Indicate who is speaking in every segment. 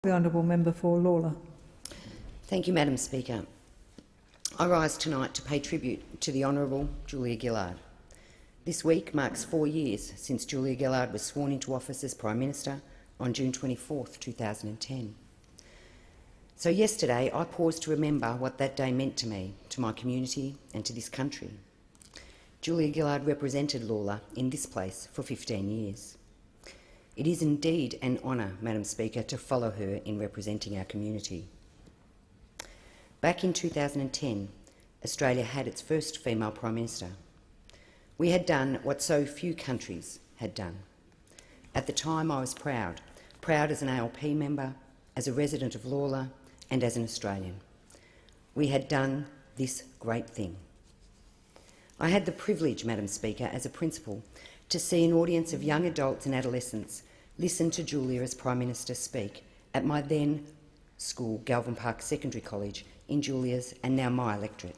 Speaker 1: The Honourable Member for Lalor.
Speaker 2: Thank you, Madam Speaker. I rise tonight to pay tribute to the Honourable Julia Gillard. This week marks 4 years since Julia Gillard was sworn into office as Prime Minister on June 24, 2010. So yesterday I paused to remember what that day meant to me, to my community and to this country. Julia Gillard represented Lalor in this place for 15 years. It is indeed an honour, Madam Speaker, to follow her in representing our community. Back in 2010, Australia had its first female Prime Minister. We had done what so few countries had done. At the time I was proud as an ALP member, as a resident of Lalor and as an Australian. We had done this great thing. I had the privilege, Madam Speaker, as a principal, to see an audience of young adults and adolescents listen to Julia as Prime Minister speak at my then school, Galvin Park Secondary College, in Julia's and now my electorate.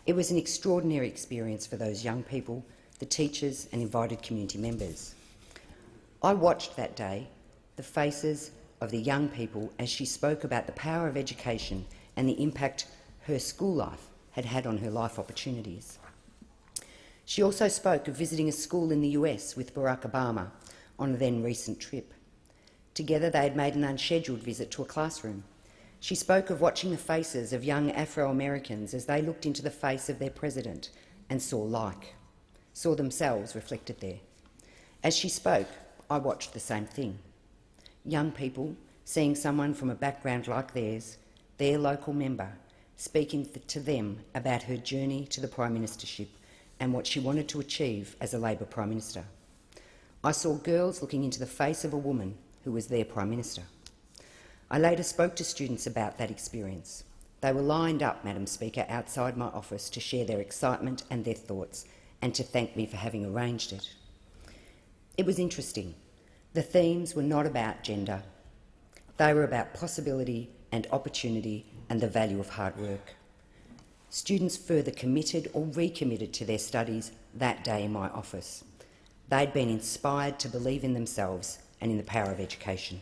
Speaker 2: It was an extraordinary experience for those young people, the teachers and invited community members. I watched that day the faces of the young people as she spoke about the power of education and the impact her school life had had on her life opportunities. She also spoke of visiting a school in the US with Barack Obama on a then recent trip. Together they had made an unscheduled visit to a classroom. She spoke of watching the faces of young Afro-Americans as they looked into the face of their president and saw themselves reflected there. As she spoke, I watched the same thing. Young people seeing someone from a background like theirs, their local member, speaking to them about her journey to the Prime Ministership and what she wanted to achieve as a Labor Prime Minister. I saw girls looking into the face of a woman who was their Prime Minister. I later spoke to students about that experience. They were lined up, Madam Speaker, outside my office to share their excitement and their thoughts and to thank me for having arranged it. It was interesting. The themes were not about gender. They were about possibility and opportunity and the value of hard work. Students further committed or recommitted to their studies that day in my office. They'd been inspired to believe in themselves and in the power of education.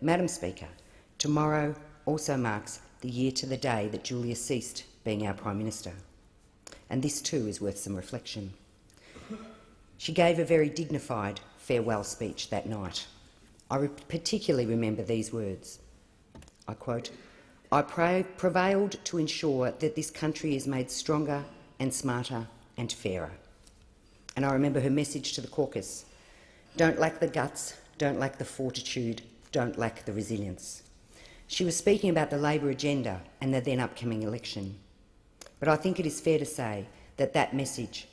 Speaker 2: Madam Speaker, tomorrow also marks the year to the day that Julia ceased being our Prime Minister, and this too is worth some reflection. She gave a very dignified farewell speech that night. I particularly remember these words. I quote, "I prevailed to ensure that this country is made stronger and smarter and fairer." And I remember her message to the caucus: don't lack the guts, don't lack the fortitude, don't lack the resilience. She was speaking about the Labor agenda and the then upcoming election. But I think it is fair to say that that message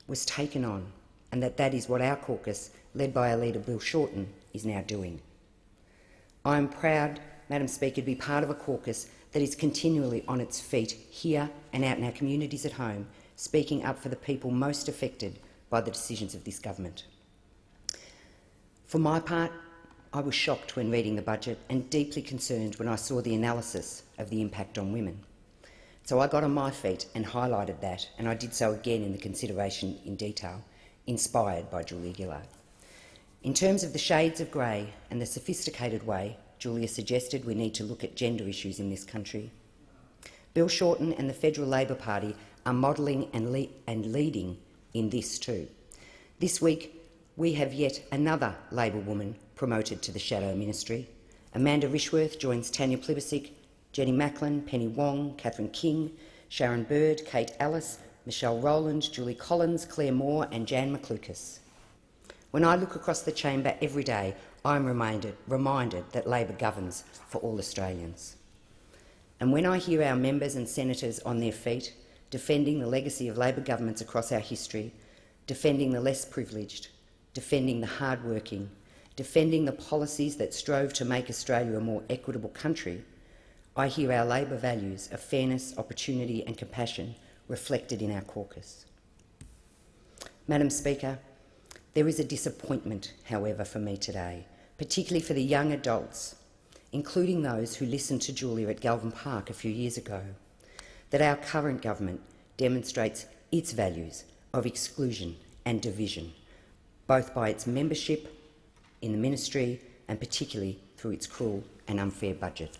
Speaker 2: was taken on and that is what our caucus, led by our leader Bill Shorten, is now doing. I am proud, Madam Speaker, to be part of a caucus that is continually on its feet here and out in our communities at home, speaking up for the people most affected by the decisions of this government. For my part, I was shocked when reading the budget and deeply concerned when I saw the analysis of the impact on women. So I got on my feet and highlighted that, and I did so again in the consideration in detail, inspired by Julia Gillard. In terms of the shades of grey and the sophisticated way Julia suggested we need to look at gender issues in this country, Bill Shorten and the Federal Labor Party are modelling and leading in this too. This week, we have yet another Labor woman promoted to the Shadow Ministry. Amanda Rishworth joins Tanya Plibersek, Jenny Macklin, Penny Wong, Catherine King, Sharon Bird, Kate Ellis, Michelle Rowland, Julie Collins, Claire Moore and Jan McLucas. When I look across the chamber every day, I am reminded that Labor governs for all Australians. And when I hear our members and senators on their feet, defending the legacy of Labor governments across our history, defending the less privileged, defending the hard-working, defending the policies that strove to make Australia a more equitable country, I hear our Labor values of fairness, opportunity and compassion reflected in our caucus. Madam Speaker, there is a disappointment, however, for me today, particularly for the young adults, including those who listened to Julia at Galvin Park a few years ago, that our current government demonstrates its values of exclusion and division, both by its membership in the ministry and particularly through its cruel and unfair budget.